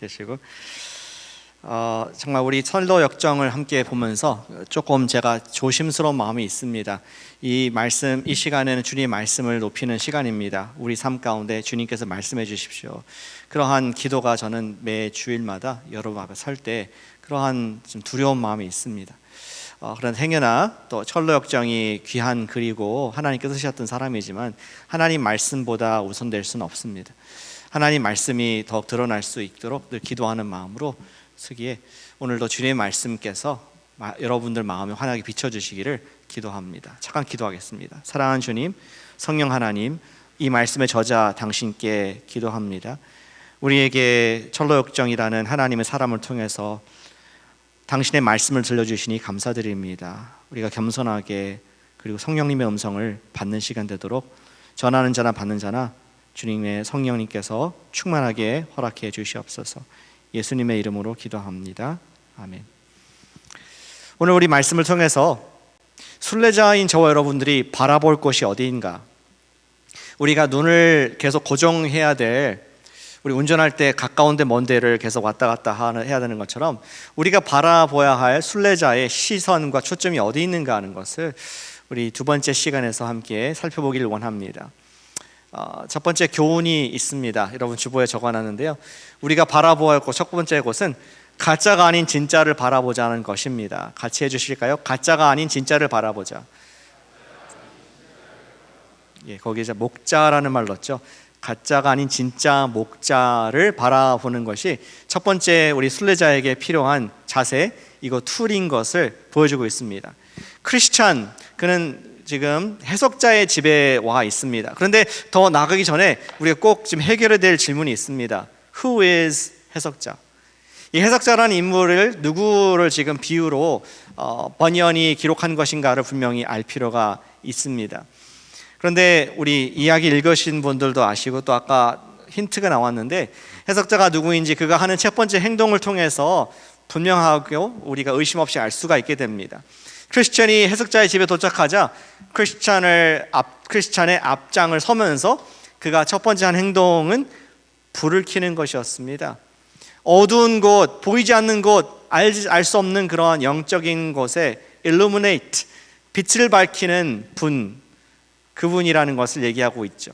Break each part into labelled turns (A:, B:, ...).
A: 계시고 정말 우리 선로 역정을 함께 보면서 조금 제가 조심스러운 마음이 있습니다. 이 시간에는 주님의 말씀을 높이는 시간입니다. 우리 삶 가운데 주님께서 말씀해 주십시오. 그러한 기도가 저는 매 주일마다 여러분 앞에 설 때 그러한 좀 두려운 마음이 있습니다. 그런 행여나 또 철로 역정이 귀한 글이고 하나님께서 쓰셨던 사람이지만 하나님 말씀보다 우선될 수는 없습니다. 하나님 말씀이 더욱 드러날 수 있도록 늘 기도하는 마음으로 쓰기에 오늘도 주님의 말씀께서 여러분들 마음에 환하게 비춰주시기를 기도합니다. 잠깐 기도하겠습니다. 사랑하는 주님, 성령 하나님, 이 말씀의 저자 당신께 기도합니다. 우리에게 철로 역정이라는 하나님의 사람을 통해서 당신의 말씀을 들려주시니 감사드립니다. 우리가 겸손하게 그리고 성령님의 음성을 받는 시간 되도록 전하는 자나 받는 자나 주님의 성령님께서 충만하게 허락해 주시옵소서. 예수님의 이름으로 기도합니다. 아멘. 오늘 우리 말씀을 통해서 순례자인 저와 여러분들이 바라볼 곳이 어디인가, 우리가 눈을 계속 고정해야 될, 우리 운전할 때 가까운데 먼 데를 계속 왔다 갔다 해야 되는 것처럼 우리가 바라봐야 할 순례자의 시선과 초점이 어디 있는가 하는 것을 우리 두 번째 시간에서 함께 살펴보기를 원합니다. 첫 번째 교훈이 있습니다. 여러분 주보에 적어놨는데요, 우리가 바라보아야 할 첫 번째 곳은 가짜가 아닌 진짜를 바라보자는 것입니다. 같이 해주실까요? 가짜가 아닌 진짜를 바라보자. 거기에 목자라는 말 넣었죠. 가짜가 아닌 진짜 목자를 바라보는 것이 첫 번째 우리 순례자에게 필요한 자세, 이거 툴인 것을 보여주고 있습니다. 크리스찬, 그는 지금 해석자의 집에 와 있습니다. 그런데 더 나가기 전에 우리가 꼭 지금 해결해야 될 질문이 있습니다. Who is 해석자? 이 해석자라는 인물을 누구를 지금 비유로 번연이 기록한 것인가를 분명히 알 필요가 있습니다. 그런데 우리 이야기 읽으신 분들도 아시고 또 아까 힌트가 나왔는데 해석자가 누구인지 그가 하는 첫 번째 행동을 통해서 분명하고 우리가 의심 없이 알 수가 있게 됩니다. 크리스찬이 해석자의 집에 도착하자 크리스찬의 앞장을 서면서 그가 첫 번째 한 행동은 불을 켜는 것이었습니다. 어두운 곳, 보이지 않는 곳, 알 수 없는 그러한 영적인 곳에 illuminate, 빛을 밝히는 분, 그분이라는 것을 얘기하고 있죠.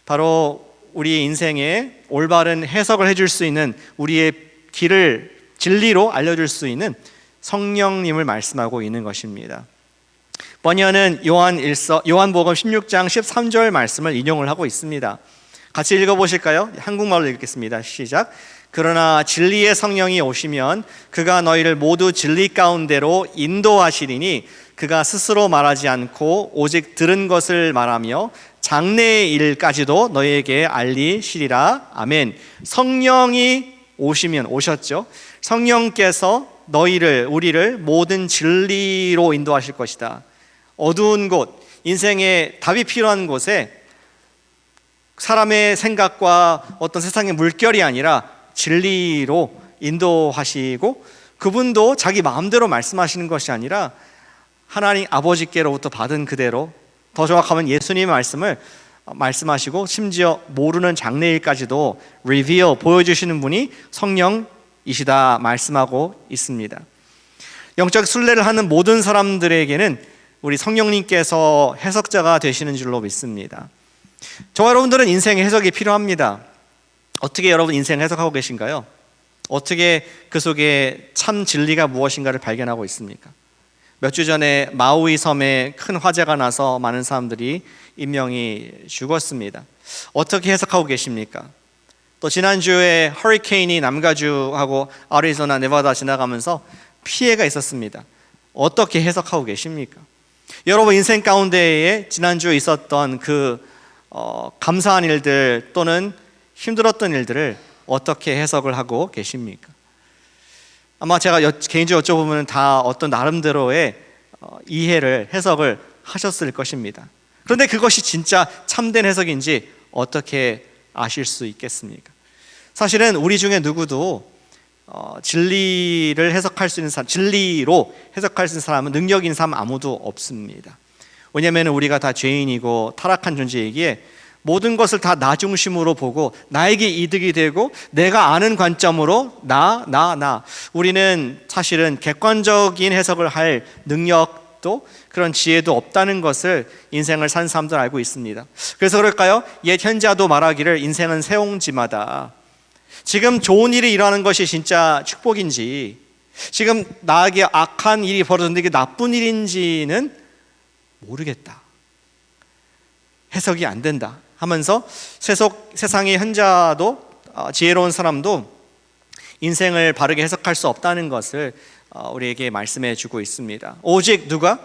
A: 바로 우리의 인생에 올바른 해석을 해줄 수 있는, 우리의 길을 진리로 알려줄 수 있는 성령님을 말씀하고 있는 것입니다. 번연은 요한복음 16장 13절 말씀을 인용을 하고 있습니다. 같이 읽어보실까요? 한국말로 읽겠습니다. 시작. 그러나 진리의 성령이 오시면 그가 너희를 모두 진리 가운데로 인도하시리니 그가 스스로 말하지 않고 오직 들은 것을 말하며 장래의 일까지도 너희에게 알리시리라. 아멘. 성령이 오셨죠. 성령께서 우리를 모든 진리로 인도하실 것이다. 어두운 곳, 인생의 답이 필요한 곳에 사람의 생각과 어떤 세상의 물결이 아니라 진리로 인도하시고, 그분도 자기 마음대로 말씀하시는 것이 아니라 하나님 아버지께로부터 받은 그대로, 더 정확하면 예수님의 말씀을 말씀하시고 심지어 모르는 장래일까지도 보여주시는 분이 성령이시다 말씀하고 있습니다. 영적 순례를 하는 모든 사람들에게는 우리 성령님께서 해석자가 되시는 줄로 믿습니다. 저와 여러분들은 인생의 해석이 필요합니다. 어떻게 여러분 인생 해석하고 계신가요? 어떻게 그 속에 참 진리가 무엇인가를 발견하고 있습니까? 몇 주 전에 마우이 섬에 큰 화재가 나서 많은 사람들이 인명이 죽었습니다. 어떻게 해석하고 계십니까? 또 지난주에 허리케인이 남가주하고 아리조나, 네바다 지나가면서 피해가 있었습니다. 어떻게 해석하고 계십니까? 여러분 인생 가운데에 지난주에 있었던 감사한 일들 또는 힘들었던 일들을 어떻게 해석을 하고 계십니까? 아마 제가 개인적으로 여쭤보면 다 어떤 나름대로의 이해를, 해석을 하셨을 것입니다. 그런데 그것이 진짜 참된 해석인지 어떻게 아실 수 있겠습니까? 사실은 우리 중에 누구도 진리를 해석할 수 있는 사람, 진리로 해석할 수 있는 사람은 능력 있는 사람 아무도 없습니다. 왜냐하면 우리가 다 죄인이고 타락한 존재이기에 모든 것을 다 나 중심으로 보고 나에게 이득이 되고 내가 아는 관점으로 나. 우리는 사실은 객관적인 해석을 할 능력도 그런 지혜도 없다는 것을 인생을 산 사람들 알고 있습니다. 그래서 그럴까요? 옛 현자도 말하기를 인생은 세옹지마다. 지금 좋은 일이 일어나는 것이 진짜 축복인지, 지금 나에게 악한 일이 벌어졌는데 이게 나쁜 일인지는 모르겠다, 해석이 안 된다 하면서 세상의 현자도 지혜로운 사람도 인생을 바르게 해석할 수 없다는 것을 우리에게 말씀해 주고 있습니다. 오직 누가?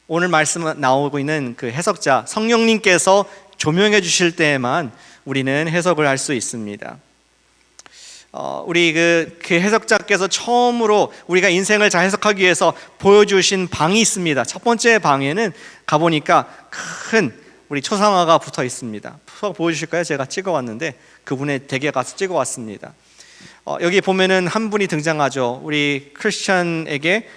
A: 오늘 말씀 나오고 있는 그 해석자 성령님께서 조명해 주실 때에만 우리는 해석을 할 수 있습니다. 우리 그 해석자께서 처음으로 우리가 인생을 잘 해석하기 위해서 보여주신 방이 있습니다. 첫 번째 방에는 가보니까 큰 우리 초상화가 붙어 있습니다. 보여주실까요? 제가 찍어왔는데 그분의 댁에 가서 찍어왔습니다. 여기 보면은 한 분이 등장하죠. 우리 크리스천에게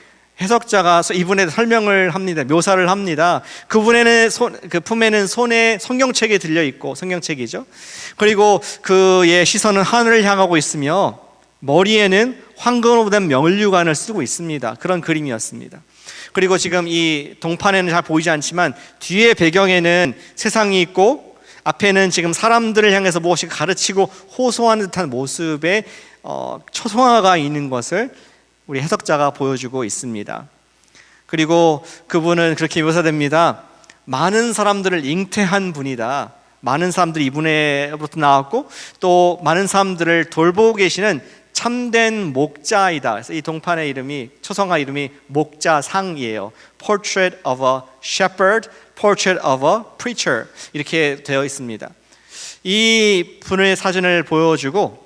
A: 해석자가 이분의 설명을 합니다. 묘사를 합니다. 그분의 그 품에는 손에 성경책이 들려 있고, 성경책이죠. 그리고 그의 시선은 하늘을 향하고 있으며 머리에는 황금으로 된 면류관을 쓰고 있습니다. 그런 그림이었습니다. 그리고 지금 이 동판에는 잘 보이지 않지만 뒤에 배경에는 세상이 있고 앞에는 지금 사람들을 향해서 무엇이 가르치고 호소하는 듯한 모습의 초상화가 있는 것을 우리 해석자가 보여주고 있습니다. 그리고 그분은 그렇게 묘사됩니다. 많은 사람들을 잉태한 분이다. 많은 사람들이 이분으로부터 나왔고 또 많은 사람들을 돌보고 계시는 참된 목자이다. 그래서 이 동판의 이름이, 초상화 이름이 목자상이에요. Portrait of a Shepherd, Portrait of a Preacher, 이렇게 되어 있습니다. 이 분의 사진을 보여주고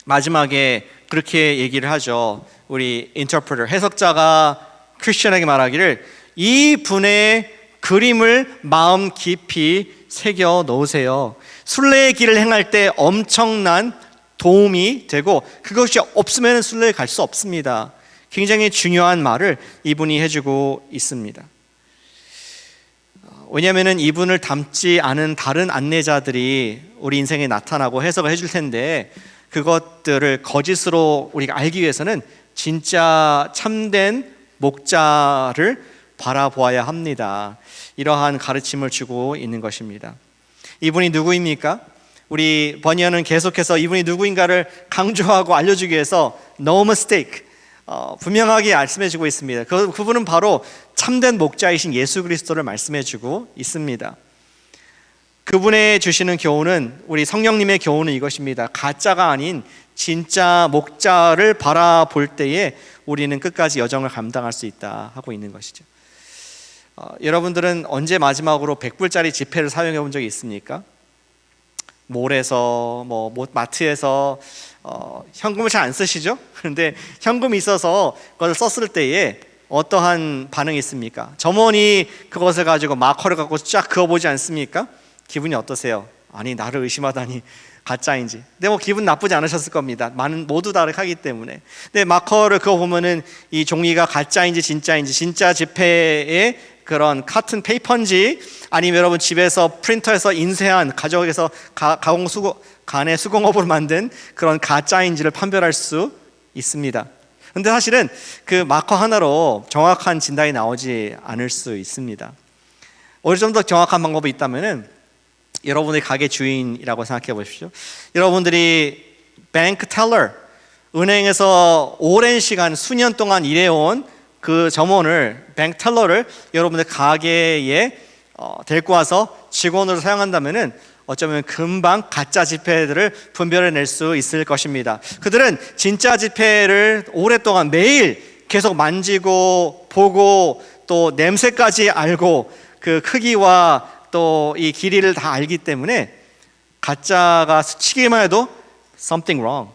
A: 마지막에 그렇게 얘기를 하죠. 우리 인터프레터, 해석자가 크리스천에게 말하기를 이 분의 그림을 마음 깊이 새겨 놓으세요. 순례의 길을 행할 때 엄청난 도움이 되고 그것이 없으면 순례에 갈 수 없습니다. 굉장히 중요한 말을 이분이 해주고 있습니다. 왜냐하면 이분을 닮지 않은 다른 안내자들이 우리 인생에 나타나고 해석을 해줄 텐데 그것들을 거짓으로 우리가 알기 위해서는 진짜 참된 목자를 바라보아야 합니다. 이러한 가르침을 주고 있는 것입니다. 이분이 누구입니까? 우리 버니어는 계속해서 이분이 누구인가를 강조하고 알려주기 위해서 No mistake, 분명하게 말씀해주고 있습니다. 그분은 바로 참된 목자이신 예수 그리스도를 말씀해주고 있습니다. 그분의 주시는 교훈은, 우리 성령님의 교훈은 이것입니다. 가짜가 아닌 진짜 목자를 바라볼 때에 우리는 끝까지 여정을 감당할 수 있다 하고 있는 것이죠. 여러분들은 언제 마지막으로 100불짜리 지폐를 사용해 본 적이 있습니까? 몰에서 마트에서 현금을 잘 안 쓰시죠? 그런데 현금이 있어서 그걸 썼을 때에 어떠한 반응이 있습니까? 점원이 그것을 가지고 마커를 갖고 쫙 그어보지 않습니까? 기분이 어떠세요? 아니, 나를 의심하다니 가짜인지. 근데 기분 나쁘지 않으셨을 겁니다. 모두 다 하기 때문에. 근데 마커를 그어보면은 이 종이가 가짜인지 진짜인지, 진짜 지폐의 그런 카튼 페이퍼인지 아니면 여러분 집에서 프린터에서 인쇄한 가정에서 간의 수공업으로 만든 그런 가짜인지를 판별할 수 있습니다. 그런데 사실은 그 마커 하나로 정확한 진단이 나오지 않을 수 있습니다. 오히려 좀 더 정확한 방법이 있다면은 여러분의 가게 주인이라고 생각해 보십시오. 여러분들이 뱅크 텔러, 은행에서 오랜 시간 수년 동안 일해온 그 점원을, 뱅크 텔러를 여러분의 가게에 데리고 와서 직원으로 사용한다면은 어쩌면 금방 가짜 지폐들을 분별해낼 수 있을 것입니다. 그들은 진짜 지폐를 오랫동안 매일 계속 만지고 보고 또 냄새까지 알고 그 크기와 또 이 길이를 다 알기 때문에 가짜가 스치기만 해도 something wrong,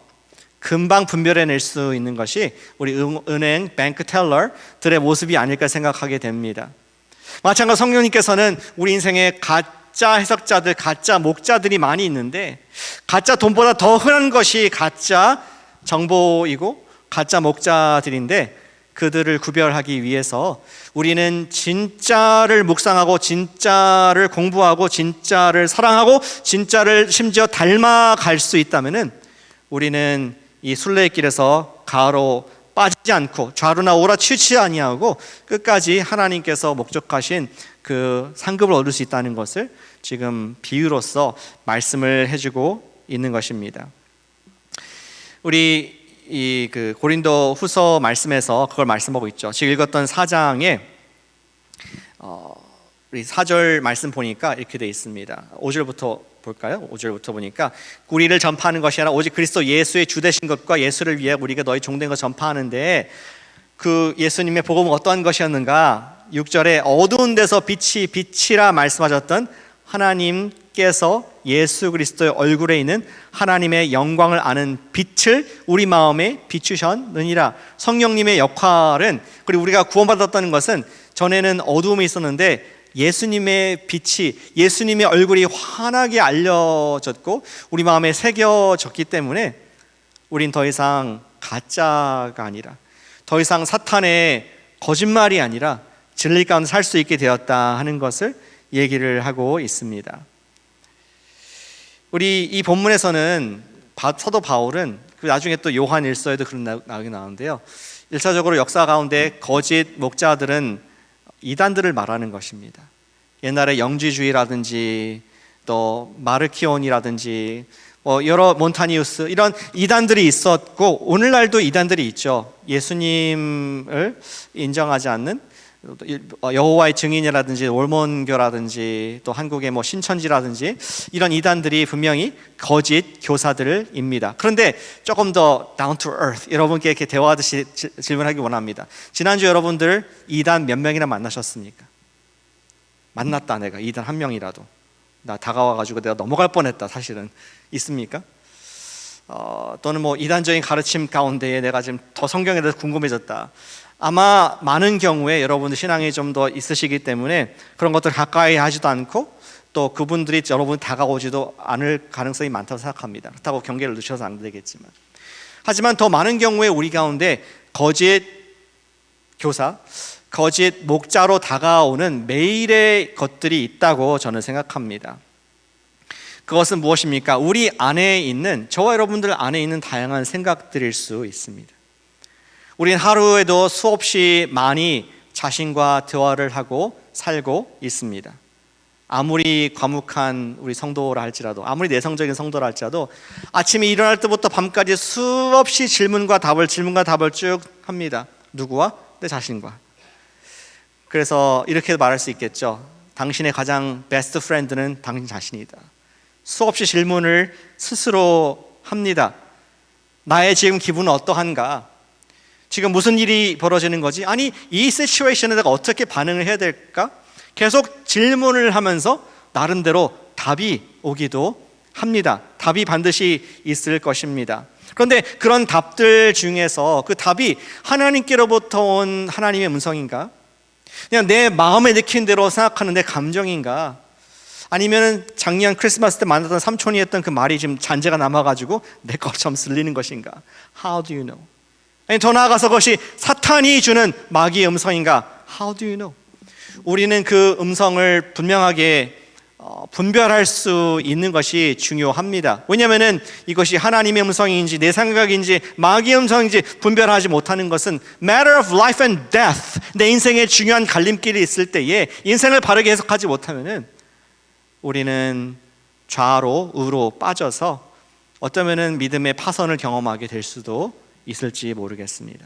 A: 금방 분별해낼 수 있는 것이 우리 은행 뱅크 텔러들의 모습이 아닐까 생각하게 됩니다. 마찬가지로 성령님께서는 우리 인생에 가짜 해석자들, 가짜 목자들이 많이 있는데 가짜 돈보다 더 흔한 것이 가짜 정보이고 가짜 목자들인데 그들을 구별하기 위해서 우리는 진짜를 묵상하고 진짜를 공부하고 진짜를 사랑하고 진짜를 심지어 닮아갈 수 있다면은 우리는 이 순례길에서 가로 빠지지 않고 좌로나 우라 치우치지 아니하고 끝까지 하나님께서 목적하신 그 상급을 얻을 수 있다는 것을 지금 비유로서 말씀을 해주고 있는 것입니다. 우리 이 그 고린도 후서 말씀에서 그걸 말씀하고 있죠. 지금 읽었던 4장에 우리 4절 말씀 보니까 이렇게 되어 있습니다. 5절부터 볼까요? 5절부터 보니까 우리를 전파하는 것이 아니라 오직 그리스도 예수의 주 되신 것과 예수를 위해 우리가 너희 종된 것 전파하는데 그 예수님의 복음은 어떠한 것이었는가? 6절에 어두운 데서 빛이라 말씀하셨던 하나님께서 예수 그리스도의 얼굴에 있는 하나님의 영광을 아는 빛을 우리 마음에 비추셨느니라. 성령님의 역할은, 그리고 우리가 구원받았다는 것은 전에는 어두움이 있었는데 예수님의 빛이, 예수님의 얼굴이 환하게 알려졌고 우리 마음에 새겨졌기 때문에 우린 더 이상 가짜가 아니라, 더 이상 사탄의 거짓말이 아니라 진리 가운데 살 수 있게 되었다 하는 것을 얘기를 하고 있습니다. 우리 이 본문에서는 사도 바울은 나중에 또 요한 일서에도 그런 나오게 나오는데요, 1차적으로 역사 가운데 거짓 목자들은 이단들을 말하는 것입니다. 옛날에 영지주의라든지 또 마르키온이라든지 여러 몬타니우스, 이런 이단들이 있었고 오늘날도 이단들이 있죠. 예수님을 인정하지 않는 여호와의 증인이라든지 몰몬교라든지 또 한국의 신천지라든지 이런 이단들이 분명히 거짓 교사들입니다. 그런데 조금 더 down to earth, 여러분께 이렇게 대화하듯이 질문하기 원합니다. 지난주 여러분들 이단 몇 명이나 만나셨습니까? 만났다, 내가 이단 한 명이라도. 나 다가와가지고 내가 넘어갈 뻔했다, 사실은. 있습니까? 또는 이단적인 가르침 가운데에 내가 지금 더 성경에 대해서 궁금해졌다. 아마 많은 경우에 여러분들 신앙이 좀 더 있으시기 때문에 그런 것들 가까이 하지도 않고 또 그분들이 여러분 다가오지도 않을 가능성이 많다고 생각합니다. 그렇다고 경계를 늦춰서 안 되겠지만, 하지만 더 많은 경우에 우리 가운데 거짓 교사, 거짓 목자로 다가오는 매일의 것들이 있다고 저는 생각합니다. 그것은 무엇입니까? 우리 안에 있는, 저와 여러분들 안에 있는 다양한 생각들일 수 있습니다. 우리는 하루에도 수없이 많이 자신과 대화를 하고 살고 있습니다. 아무리 과묵한 우리 성도라 할지라도, 아무리 내성적인 성도라 할지라도 아침에 일어날 때부터 밤까지 수없이 질문과 답을 쭉 합니다. 누구와? 내 자신과. 그래서 이렇게 말할 수 있겠죠. 당신의 가장 베스트 프렌드는 당신 자신이다. 수없이 질문을 스스로 합니다. 나의 지금 기분은 어떠한가? 지금 무슨 일이 벌어지는 거지? 아니, 이 시츄에이션에 내가 어떻게 반응을 해야 될까? 계속 질문을 하면서 나름대로 답이 오기도 합니다. 답이 반드시 있을 것입니다. 그런데 그런 답들 중에서 그 답이 하나님께로부터 온 하나님의 음성인가? 그냥 내 마음에 느낀 대로 생각하는 내 감정인가? 아니면 작년 크리스마스 때 만났던 삼촌이 했던 그 말이 지금 잔재가 남아가지고 내 것처럼 들리는 것인가? How do you know? 아니, 더 나아가서 그것이 사탄이 주는 마귀의 음성인가? How do you know? 우리는 그 음성을 분명하게 분별할 수 있는 것이 중요합니다. 왜냐하면 이것이 하나님의 음성인지 내 생각인지 마귀의 음성인지 분별하지 못하는 것은 matter of life and death, 내 인생에 중요한 갈림길이 있을 때에 인생을 바르게 해석하지 못하면 우리는 좌로 우로 빠져서 어쩌면 믿음의 파선을 경험하게 될 수도 있을지 모르겠습니다.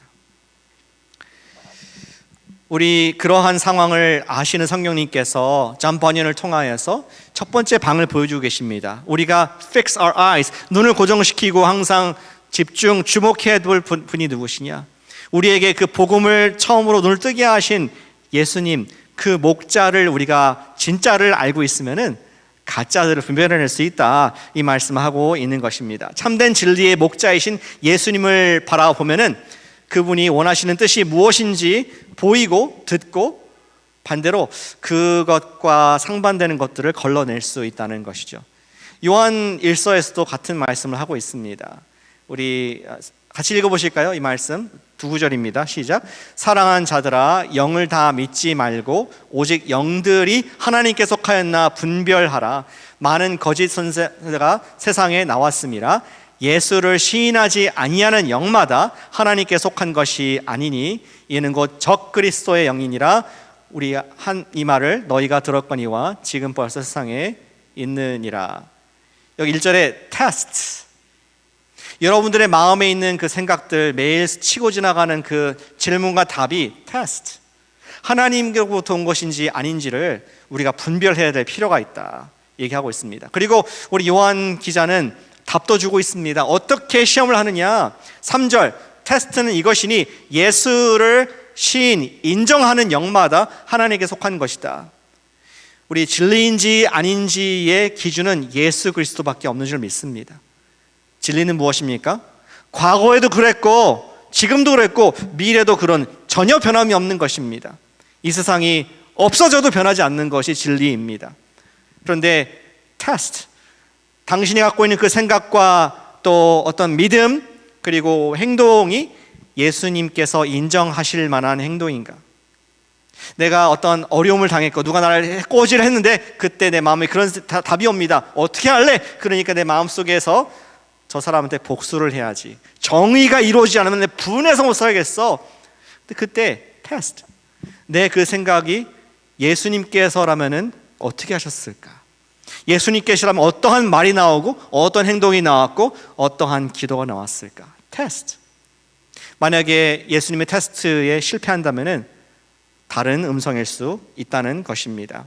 A: 우리 그러한 상황을 아시는 성령님께서 존 버니언을 통하여서 첫 번째 방을 보여주고 계십니다. 우리가 fix our eyes, 눈을 고정시키고 항상 주목해야 될 분이 누구시냐? 우리에게 그 복음을 처음으로 눈을 뜨게 하신 예수님, 그 목자를 우리가 진짜를 알고 있으면은 가짜들을 분별해낼 수 있다, 이 말씀하고 있는 것입니다. 참된 진리의 목자이신 예수님을 바라보면은 그분이 원하시는 뜻이 무엇인지 보이고 듣고 반대로 그것과 상반되는 것들을 걸러낼 수 있다는 것이죠. 요한 1서에서도 같은 말씀을 하고 있습니다. 우리 같이 읽어보실까요? 이 말씀 두 구절입니다. 시작. 사랑하는 자들아 영을 다 믿지 말고 오직 영들이 하나님께 속하였나 분별하라. 많은 거짓 선생가 세상에 나왔음이라. 예수를 시인하지 아니하는 영마다 하나님께 속한 것이 아니니 이는 곧 적그리스도의 영이니라. 우리 한 이 말을 너희가 들었거니와 지금 벌써 세상에 있느니라. 여기 1절에 테스트, 여러분들의 마음에 있는 그 생각들, 매일 치고 지나가는 그 질문과 답이 테스트, 하나님께로부터 온 것인지 아닌지를 우리가 분별해야 될 필요가 있다 얘기하고 있습니다. 그리고 우리 요한 기자는 답도 주고 있습니다. 어떻게 시험을 하느냐. 3절 테스트는 이것이니 예수를 시인, 인정하는 영마다 하나님께 속한 것이다. 우리 진리인지 아닌지의 기준은 예수 그리스도밖에 없는 줄 믿습니다. 진리는 무엇입니까? 과거에도 그랬고 지금도 그랬고 미래도 그런 전혀 변함이 없는 것입니다. 이 세상이 없어져도 변하지 않는 것이 진리입니다. 그런데 테스트, 당신이 갖고 있는 그 생각과 또 어떤 믿음 그리고 행동이 예수님께서 인정하실 만한 행동인가? 내가 어떤 어려움을 당했고 누가 나를 꼬지를 했는데 그때 내 마음에 그런 답이 옵니다. 어떻게 할래? 그러니까 내 마음속에서 저 사람한테 복수를 해야지. 정의가 이루어지지 않으면 내 분해서 못 살겠어. 근데 그때 테스트, 내 그 생각이 예수님께서라면은 어떻게 하셨을까? 예수님께서라면 어떠한 말이 나오고 어떤 행동이 나왔고 어떠한 기도가 나왔을까? 테스트. 만약에 예수님의 테스트에 실패한다면은 다른 음성일 수 있다는 것입니다.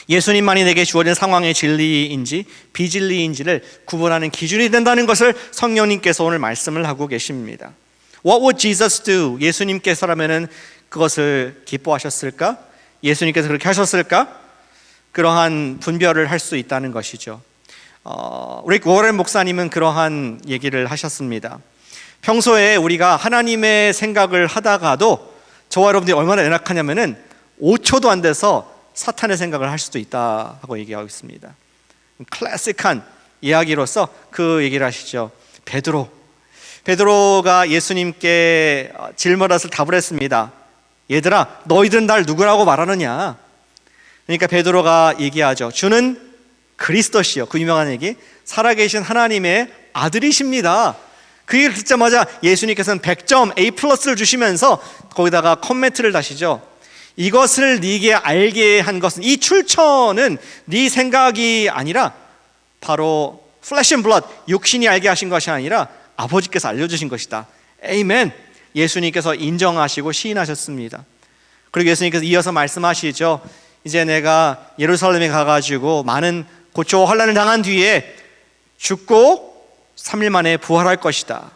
A: 예수님만이 내게 주어진 상황의 진리인지 비진리인지를 구분하는 기준이 된다는 것을 성령님께서 오늘 말씀을 하고 계십니다. What would Jesus do? 예수님께서라면은 그것을 기뻐하셨을까? 예수님께서 그렇게 하셨을까? 그러한 분별을 할 수 있다는 것이죠. 릭 워렌 목사님은 그러한 얘기를 하셨습니다. 평소에 우리가 하나님의 생각을 하다가도 저와 여러분들이 얼마나 연약하냐면은 5초도 안 돼서 사탄의 생각을 할 수도 있다 하고 얘기하고 있습니다. 클래식한 이야기로서 그 얘기를 하시죠. 베드로가 예수님께 질문해서 답을 했습니다. 얘들아, 너희들은 날 누구라고 말하느냐? 그러니까 베드로가 얘기하죠. 주는 그리스도시요, 그 유명한 얘기, 살아계신 하나님의 아들이십니다. 그 얘기를 듣자마자 예수님께서는 100점 A+를 주시면서 거기다가 코멘트를 다시죠. 이것을 네게 알게 한 것은, 이 출처는 네 생각이 아니라 바로 flesh and blood, 육신이 알게 하신 것이 아니라 아버지께서 알려주신 것이다. 에이멘. 예수님께서 인정하시고 시인하셨습니다. 그리고 예수님께서 이어서 말씀하시죠. 이제 내가 예루살렘에 가가지고 많은 고초와 환난을 당한 뒤에 죽고 3일 만에 부활할 것이다.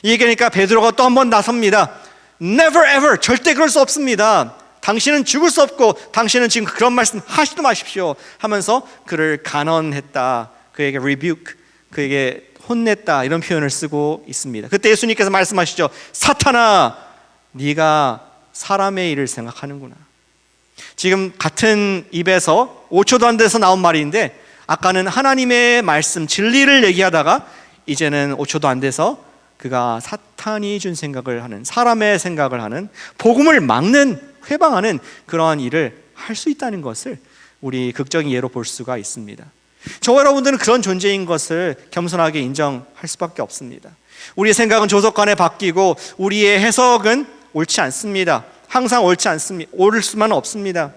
A: 이 얘기하니까 베드로가 또 한 번 나섭니다. Never ever, 절대 그럴 수 없습니다. 당신은 죽을 수 없고 당신은 지금 그런 말씀 하시도 마십시오 하면서 그를 간언했다. 그에게 rebuke, 그에게 혼냈다, 이런 표현을 쓰고 있습니다. 그때 예수님께서 말씀하시죠. 사탄아, 네가 사람의 일을 생각하는구나. 지금 같은 입에서 5초도 안 돼서 나온 말인데 아까는 하나님의 말씀 진리를 얘기하다가 이제는 5초도 안 돼서 그가 사탄이 준 생각을 하는, 사람의 생각을 하는, 복음을 막는, 회방하는 그러한 일을 할 수 있다는 것을 우리 극적인 예로 볼 수가 있습니다. 저와 여러분들은 그런 존재인 것을 겸손하게 인정할 수밖에 없습니다. 우리의 생각은 조속간에 바뀌고 우리의 해석은 옳지 않습니다. 항상 옳지 않습니다. 옳을 수만은 없습니다.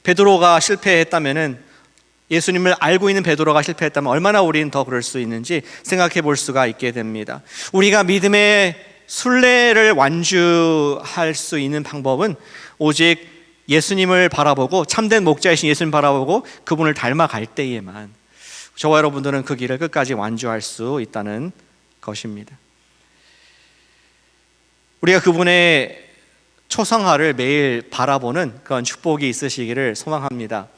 A: 베드로가 실패했다면은, 예수님을 알고 있는 베드로가 실패했다면 얼마나 우리는 더 그럴 수 있는지 생각해 볼 수가 있게 됩니다. 우리가 믿음의 순례를 완주할 수 있는 방법은 오직 예수님을 바라보고, 참된 목자이신 예수님을 바라보고 그분을 닮아갈 때에만 저와 여러분들은 그 길을 끝까지 완주할 수 있다는 것입니다. 우리가 그분의 초상화를 매일 바라보는 그런 축복이 있으시기를 소망합니다.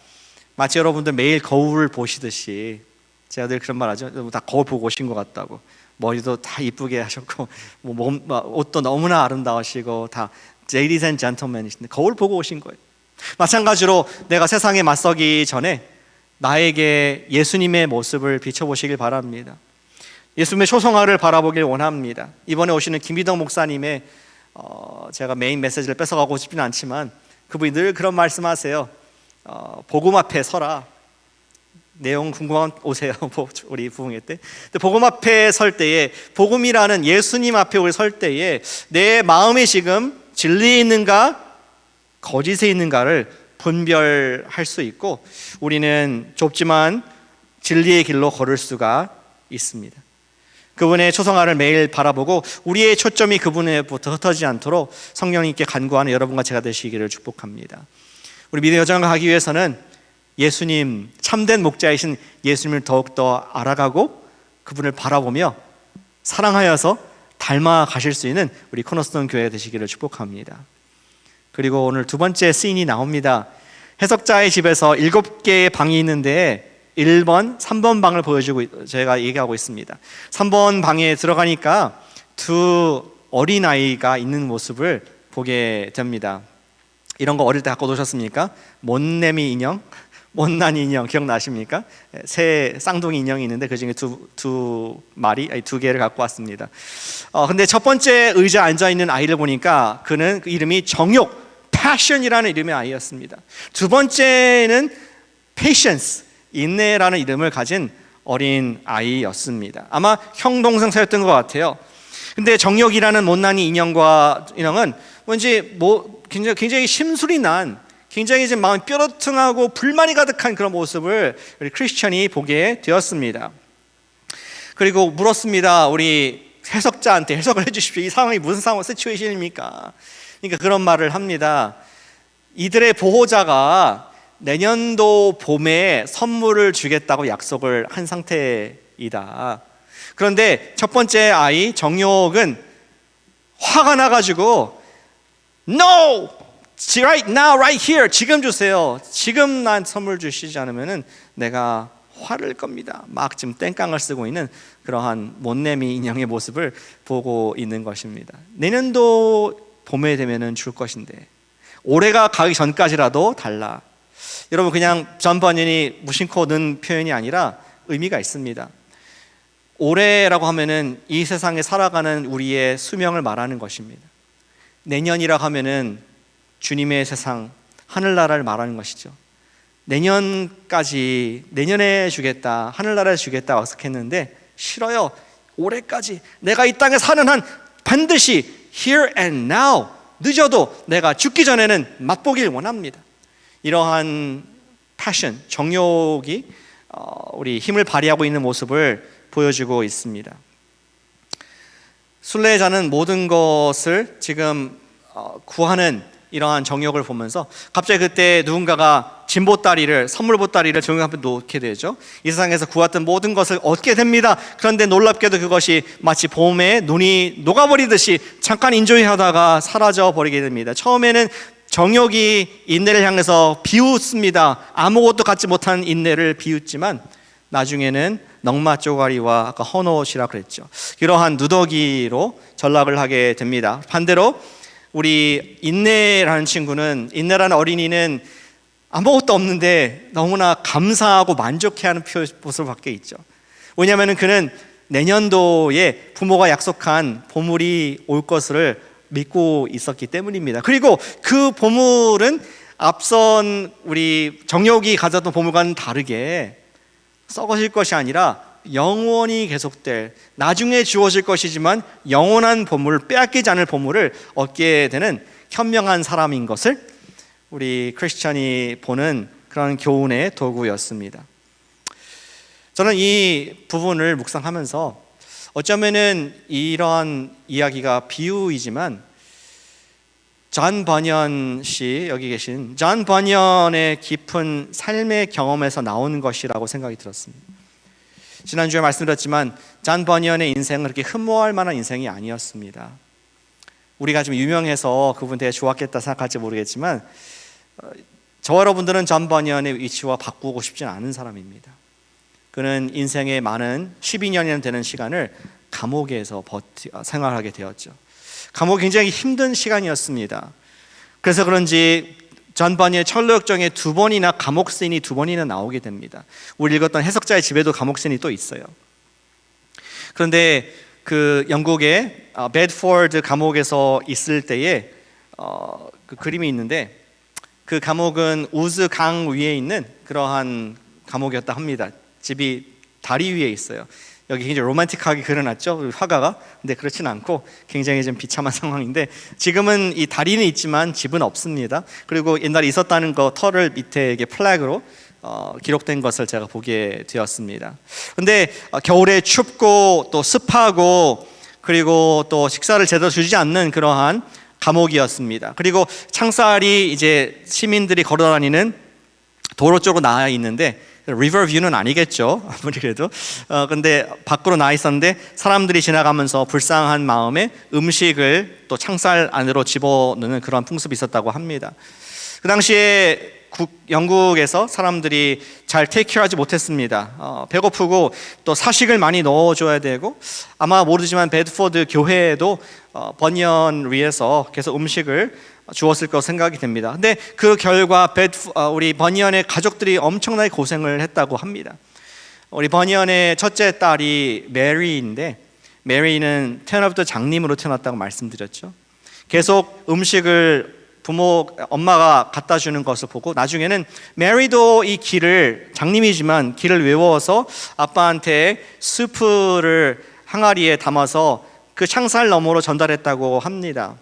A: 마치 여러분들 매일 거울을 보시듯이, 제가 늘 그런 말 하죠. 다 거울 보고 오신 것 같다고. 머리도 다 이쁘게 하셨고 옷도 너무나 아름다우시고 다 ladies and gentlemen이신데 거울 보고 오신 거예요. 마찬가지로 내가 세상에 맞서기 전에 나에게 예수님의 모습을 비춰보시길 바랍니다. 예수님의 초성화를 바라보길 원합니다. 이번에 오시는 김희덕 목사님의 제가 메인 메시지를 뺏어가고 싶지는 않지만 그분이 늘 그런 말씀하세요. 복음 앞에 서라. 내용 궁금하면 오세요. 우리 부흥회 때. 근데 복음 앞에 설 때에, 복음이라는 예수님 앞에 우리 설 때에 내 마음이 지금 진리에 있는가 거짓에 있는가를 분별할 수 있고, 우리는 좁지만 진리의 길로 걸을 수가 있습니다. 그분의 초성화를 매일 바라보고 우리의 초점이 그분에부터 흩어지지 않도록 성령님께 간구하는 여러분과 제가 되시기를 축복합니다. 우리 믿음의 여정을 가기 위해서는 예수님, 참된 목자이신 예수님을 더욱더 알아가고 그분을 바라보며 사랑하여서 닮아가실 수 있는 우리 코너스톤 교회가 되시기를 축복합니다. 그리고 오늘 두 번째 씬이 나옵니다. 해석자의 집에서 7개의 방이 있는데 1번, 3번 방을 보여주고 제가 얘기하고 있습니다. 3번 방에 들어가니까 두 어린아이가 있는 모습을 보게 됩니다. 이런 거 어릴 때 갖고 노셨습니까? 못내미 인형, 못난 인형 기억나십니까? 새 쌍둥이 인형이 있는데 그 중에 두 개를 갖고 왔습니다. 근데 첫 번째 의자에 앉아 있는 아이를 보니까 그는 그 이름이 정욕, passion이라는 이름의 아이였습니다. 두 번째는 patience, 인내라는 이름을 가진 어린 아이였습니다. 아마 형 동생 사이였던 것 같아요. 근데 정욕이라는 못난이 인형은 왠지 굉장히 심술이 난, 굉장히 이제 마음이 뾰루퉁하고 불만이 가득한 그런 모습을 우리 크리스천이 보게 되었습니다. 그리고 물었습니다. 우리 해석자한테 해석을 해주십시오. 이 상황이 무슨 상황, 시츄에이션입니까? 그러니까 그런 말을 합니다. 이들의 보호자가 내년도 봄에 선물을 주겠다고 약속을 한 상태이다. 그런데 첫 번째 아이 정욕은 화가 나가지고 No! Right now, right here. 지금 주세요. 지금 난 선물 주시지 않으면 내가 화를 겁니다. 막 지금 땡깡을 쓰고 있는 그러한 못내미 인형의 모습을 보고 있는 것입니다. 내년도 봄에 되면 줄 것인데 올해가 가기 전까지라도 달라. 여러분, 그냥 존 버년이 무심코 넣은 표현이 아니라 의미가 있습니다. 올해라고 하면은 이 세상에 살아가는 우리의 수명을 말하는 것입니다. 내년이라고 하면은 주님의 세상, 하늘나라를 말하는 것이죠. 내년에 주겠다, 하늘나라를 주겠다 약속했는데 싫어요. 올해까지 내가 이 땅에 사는 한 반드시 here and now, 늦어도 내가 죽기 전에는 맛보길 원합니다. 이러한 passion, 정욕이 우리 힘을 발휘하고 있는 모습을 보여주고 있습니다. 순례자는 모든 것을 지금 구하는 이러한 정욕을 보면서 갑자기 그때 누군가가 진보다리를, 선물보다리를 정욕 앞에 놓게 되죠. 이 세상에서 구했던 모든 것을 얻게 됩니다. 그런데 놀랍게도 그것이 마치 봄에 눈이 녹아버리듯이 잠깐 인조이하다가 사라져 버리게 됩니다. 처음에는 정욕이 인내를 향해서 비웃습니다. 아무것도 갖지 못한 인내를 비웃지만 나중에는 넉마 쪼가리와 아까 헌옷이라 그랬죠. 이러한 누더기로 전락을 하게 됩니다. 반대로 우리 인내라는 친구는, 인내라는 어린이는 아무것도 없는데 너무나 감사하고 만족해하는 모습을 밖에 있죠. 왜냐하면 그는 내년도에 부모가 약속한 보물이 올 것을 믿고 있었기 때문입니다. 그리고 그 보물은 앞선 우리 정욕이 가졌던 보물과는 다르게 썩어질 것이 아니라 영원히 계속될, 나중에 주어질 것이지만 영원한 보물, 빼앗기지 않을 보물을 얻게 되는 현명한 사람인 것을 우리 크리스천이 보는 그런 교훈의 도구였습니다. 저는 이 부분을 묵상하면서 어쩌면은 이러한 이야기가 비유이지만 존 버년 씨, 여기 계신 존 버년의 깊은 삶의 경험에서 나오는 것이라고 생각이 들었습니다. 지난주에 말씀드렸지만 존 버년의 인생은 그렇게 흠모할 만한 인생이 아니었습니다. 우리가 좀 유명해서 그분 되게 좋았겠다 생각할지 모르겠지만 저와 여러분들은 존 버년의 위치와 바꾸고 싶지는 않은 사람입니다. 그는 인생의 많은 12년이나 되는 시간을 감옥에서 생활하게 되었죠. 감옥이 굉장히 힘든 시간이었습니다. 그래서 그런지 존 버니의 철로역정에 2번이나 감옥 씬이 2번이나 나오게 됩니다. 우리 읽었던 해석자의 집에도 감옥 씬이 또 있어요. 그런데 그 영국의 베드포드 감옥에서 있을 때에 그 그림이 있는데, 그 감옥은 우즈 강 위에 있는 그러한 감옥이었다 합니다. 집이 다리 위에 있어요. 여기 굉장히 로맨틱하게 그려놨죠, 화가가. 근데 그렇진 않고 굉장히 좀 비참한 상황인데, 지금은 이 다리는 있지만 집은 없습니다. 그리고 옛날에 있었다는 거 터를 밑에 이게 플래그로 기록된 것을 제가 보게 되었습니다. 근데 겨울에 춥고 또 습하고 그리고 또 식사를 제대로 주지 않는 그러한 감옥이었습니다. 그리고 창살이 이제 시민들이 걸어다니는 도로 쪽으로 나와 있는데, 리버뷰는 아니겠죠, 아무리 그래도. 근데 밖으로 나와 있었는데 사람들이 지나가면서 불쌍한 마음에 음식을 또 창살 안으로 집어넣는 그런 풍습이 있었다고 합니다. 그 당시에 영국에서 사람들이 잘 테이크케어하지 못했습니다. 배고프고 또 사식을 많이 넣어줘야 되고, 아마 모르지만 베드포드 교회에도 번연 위해서 계속 음식을 주었을 거 생각이 됩니다. 근데 그 결과 우리 번연의 가족들이 엄청나게 고생을 했다고 합니다. 우리 번연의 첫째 딸이 메리인데, 메리는 태어나부터 장님으로 태어났다고 말씀드렸죠. 계속 음식을 엄마가 갖다 주는 것을 보고, 나중에는 메리도 이 길을, 장님이지만 길을 외워서 아빠한테 스프를 항아리에 담아서 그 창살 너머로 전달했다고 합니다.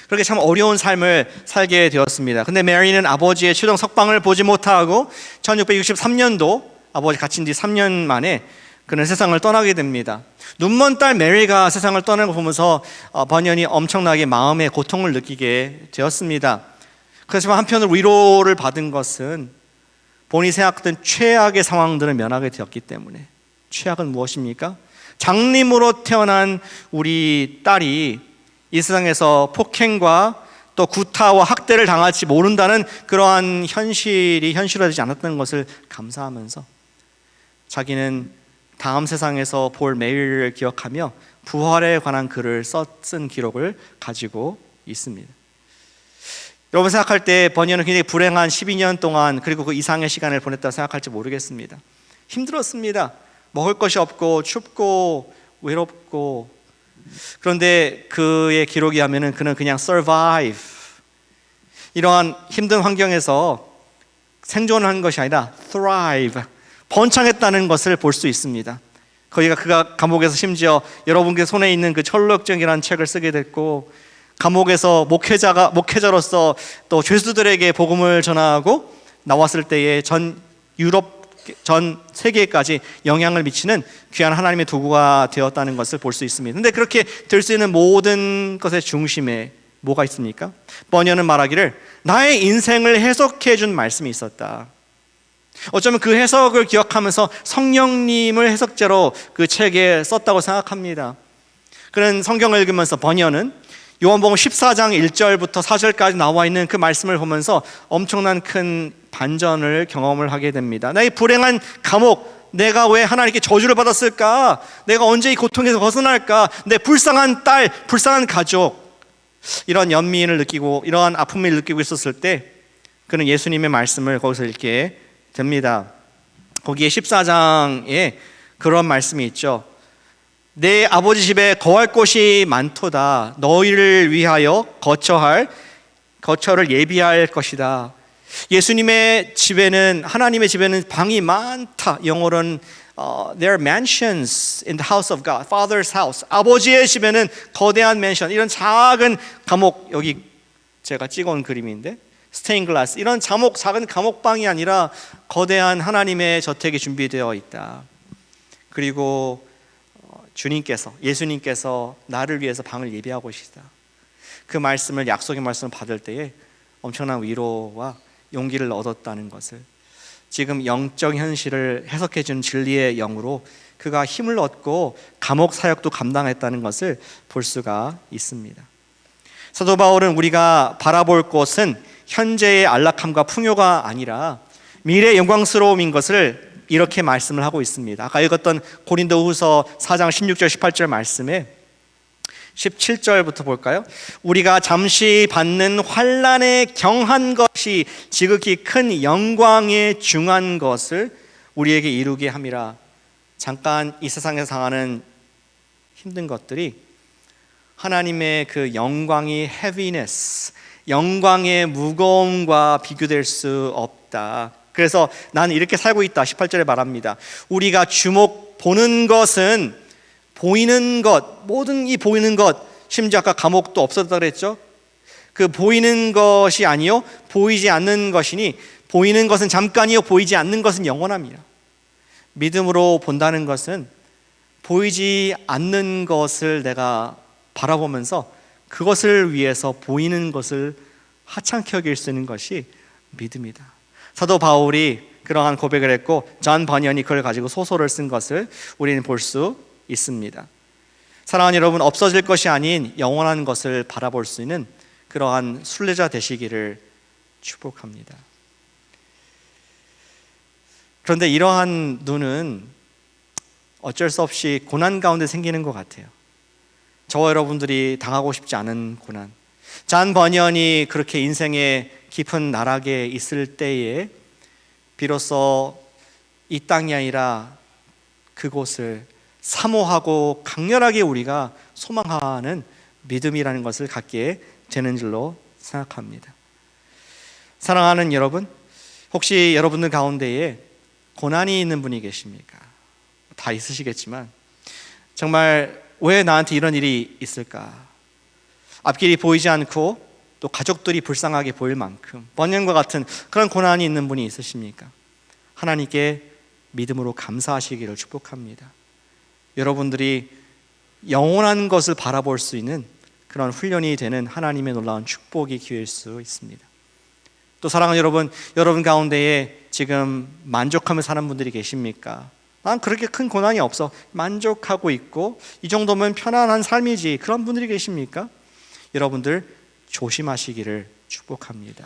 A: 그렇게 참 어려운 삶을 살게 되었습니다. 근데 메리는 아버지의 최종 석방을 보지 못하고 1663년도 아버지 갇힌 뒤 3년 만에 그는 세상을 떠나게 됩니다. 눈먼 딸 메리가 세상을 떠나는 걸 보면서 번연이 엄청나게 마음의 고통을 느끼게 되었습니다. 그렇지만 한편으로 위로를 받은 것은 본인이 생각했던 최악의 상황들을 면하게 되었기 때문에. 최악은 무엇입니까? 장님으로 태어난 우리 딸이 이 세상에서 폭행과 또 구타와 학대를 당할지 모른다는 그러한 현실이 현실화되지 않았다는 것을 감사하면서 자기는 다음 세상에서 볼 메리를 기억하며 부활에 관한 글을 쓴 기록을 가지고 있습니다. 여러분 생각할 때 번연은 굉장히 불행한 12년 동안, 그리고 그 이상의 시간을 보냈다고 생각할지 모르겠습니다. 힘들었습니다. 먹을 것이 없고 춥고 외롭고. 그런데 그의 기록이 하면은 그는 그냥 survive, 이러한 힘든 환경에서 생존한 것이 아니라 thrive, 번창했다는 것을 볼 수 있습니다. 그가 감옥에서 심지어 여러분께 손에 있는 그 철로역정이라는 책을 쓰게 됐고, 감옥에서 목회자로서 또 죄수들에게 복음을 전하고 나왔을 때에 전 유럽, 전 세계까지 영향을 미치는 귀한 하나님의 도구가 되었다는 것을 볼 수 있습니다. 그런데 그렇게 될 수 있는 모든 것의 중심에 뭐가 있습니까? 번연은 말하기를 나의 인생을 해석해 준 말씀이 있었다. 어쩌면 그 해석을 기억하면서 성령님을 해석자로 그 책에 썼다고 생각합니다. 그런 성경을 읽으면서 번연은 요한복음 14장 1절부터 4절까지 나와 있는 그 말씀을 보면서 엄청난 큰 반전을 경험을 하게 됩니다. 나의 불행한 감옥, 내가 왜 하나님께 저주를 받았을까? 내가 언제 이 고통에서 벗어날까? 내 불쌍한 딸, 불쌍한 가족, 이런 연민을 느끼고 이러한 아픔을 느끼고 있었을 때 그는 예수님의 말씀을 거기서 읽게 됩니다. 거기에 14장에 그런 말씀이 있죠. 내 아버지 집에 거할 곳이 많도다. 너희를 위하여 거처를 예비할 것이다. 예수님의 집에는, 하나님의 집에는 방이 많다. 영어로는 there are mansions in the house of God, Father's house. 아버지의 집에는 거대한 맨션, 이런 작은 감옥, 여기 제가 찍어온 그림인데 스테인글라스, 이런 작은 감옥방이 아니라 거대한 하나님의 저택이 준비되어 있다. 그리고 주님께서, 예수님께서 나를 위해서 방을 예비하고 계시다. 그 말씀을, 약속의 말씀을 받을 때에 엄청난 위로와 용기를 얻었다는 것을, 지금 영적 현실을 해석해 준 진리의 영으로 그가 힘을 얻고 감옥 사역도 감당했다는 것을 볼 수가 있습니다. 사도 바울은 우리가 바라볼 것은 현재의 안락함과 풍요가 아니라 미래의 영광스러움인 것을 이렇게 말씀을 하고 있습니다. 아까 읽었던 고린도후서 4장 16절 18절 말씀에 17절부터 볼까요? 우리가 잠시 받는 환난에 경한 것이 지극히 큰 영광에 중한 것을 우리에게 이루게 함이라. 잠깐 이 세상에서 당하는 힘든 것들이 하나님의 그 영광이 heaviness, 영광의 무거움과 비교될 수 없다. 그래서 나는 이렇게 살고 있다. 18절에 말합니다. 우리가 보는 것은 보이는 것, 모든 이 보이는 것, 심지어 아까 감옥도 없었다 그랬죠. 그 보이는 것이 아니요 보이지 않는 것이니, 보이는 것은 잠깐이요 보이지 않는 것은 영원합니다. 믿음으로 본다는 것은 보이지 않는 것을 내가 바라보면서 그것을 위해서 보이는 것을 하찮게 여길 수 있는 것이 믿음이다. 사도 바울이 그러한 고백을 했고 존 버니언이 그걸 가지고 소설을 쓴 것을 우리는 볼 수 있습니다. 사랑하는 여러분, 없어질 것이 아닌 영원한 것을 바라볼 수 있는 그러한 순례자 되시기를 축복합니다. 그런데 이러한 눈은 어쩔 수 없이 고난 가운데 생기는 것 같아요. 저와 여러분들이 당하고 싶지 않은 고난. 존 버니언이 그렇게 인생의 깊은 나락에 있을 때에 비로소 이 땅이 아니라 그곳을 사모하고 강렬하게 우리가 소망하는 믿음이라는 것을 갖게 되는 줄로 생각합니다. 사랑하는 여러분, 혹시 여러분들 가운데에 고난이 있는 분이 계십니까? 다 있으시겠지만 정말 왜 나한테 이런 일이 있을까? 앞길이 보이지 않고 또 가족들이 불쌍하게 보일 만큼 번영과 같은 그런 고난이 있는 분이 있으십니까? 하나님께 믿음으로 감사하시기를 축복합니다. 여러분들이 영원한 것을 바라볼 수 있는 그런 훈련이 되는 하나님의 놀라운 축복이 기회일 수 있습니다. 또 사랑하는 여러분, 여러분 가운데에 지금 만족하며 사는 분들이 계십니까? 난 그렇게 큰 고난이 없어, 만족하고 있고 이 정도면 편안한 삶이지, 그런 분들이 계십니까? 여러분들 조심하시기를 축복합니다.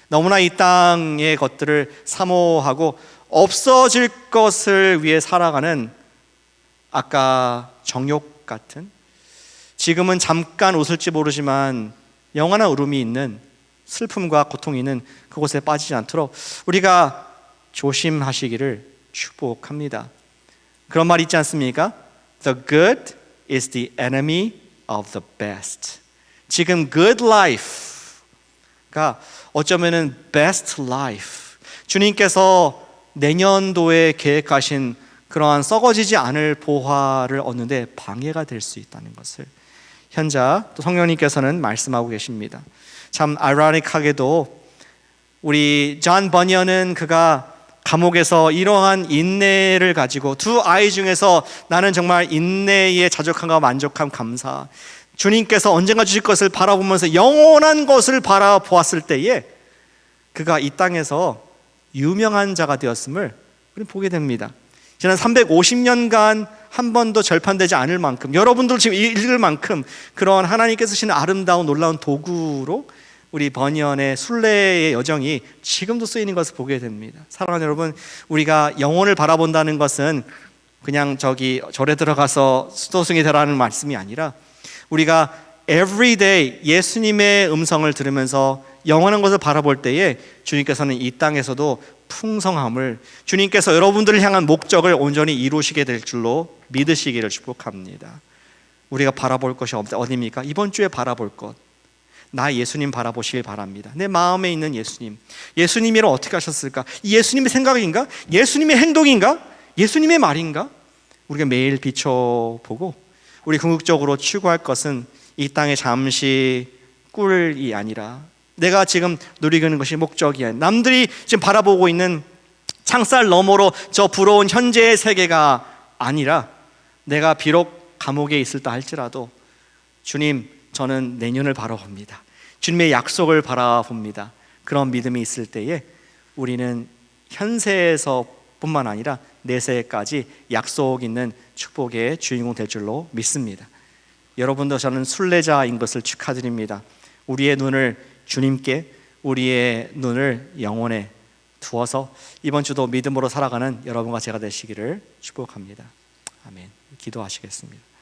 A: 너무나 이 땅의 것들을 사모하고 없어질 것을 위해 살아가는 아까 정욕 같은, 지금은 잠깐 웃을지 모르지만 영원한 울음이 있는 슬픔과 고통이 있는 그곳에 빠지지 않도록 우리가 조심하시기를 축복합니다. 그런 말 있지 않습니까? The good is the enemy of the best. 지금 good life가 어쩌면은 best life, 주님께서 내년도에 계획하신 그러한 썩어지지 않을 보화를 얻는데 방해가 될 수 있다는 것을 현자 또 성령님께서는 말씀하고 계십니다. 참 아이러닉하게도 우리 존 버니언은 그가 감옥에서 이러한 인내를 가지고 두 아이 중에서 나는 정말 인내에 자족함과 만족함, 감사, 주님께서 언젠가 주실 것을 바라보면서 영원한 것을 바라보았을 때에 그가 이 땅에서 유명한 자가 되었음을 우리는 보게 됩니다. 지난 350년간 한 번도 절판되지 않을 만큼, 여러분들 지금 읽을 만큼 그런 하나님께서 쓰시는 아름다운 놀라운 도구로 우리 버니언의 순례의 여정이 지금도 쓰이는 것을 보게 됩니다. 사랑하는 여러분, 우리가 영혼을 바라본다는 것은 그냥 저기 절에 들어가서 수도승이 되라는 말씀이 아니라 우리가 everyday 예수님의 음성을 들으면서 영원한 것을 바라볼 때에 주님께서는 이 땅에서도 풍성함을, 주님께서 여러분들을 향한 목적을 온전히 이루시게 될 줄로 믿으시기를 축복합니다. 우리가 바라볼 것이 어디입니까? 이번 주에 바라볼 것, 나 예수님 바라보시길 바랍니다. 내 마음에 있는 예수님, 예수님이란 어떻게 하셨을까? 이 예수님의 생각인가? 예수님의 행동인가? 예수님의 말인가? 우리가 매일 비춰보고 우리 궁극적으로 추구할 것은 이 땅에 잠시 꿀이 아니라 내가 지금 누리고 있는 것이 목적이 아니라 남들이 지금 바라보고 있는 창살 너머로 저 부러운 현재의 세계가 아니라 내가 비록 감옥에 있을다 할지라도 주님, 저는 내년을 바라봅니다. 주님의 약속을 바라봅니다. 그런 믿음이 있을 때에 우리는 현세에서 뿐만 아니라 내세까지 약속 있는 축복의 주인공 될 줄로 믿습니다. 여러분도 저는 순례자인 것을 축하드립니다. 우리의 눈을 주님께, 우리의 눈을 영혼에 두어서 이번 주도 믿음으로 살아가는 여러분과 제가 되시기를 축복합니다. 아멘. 기도하시겠습니다.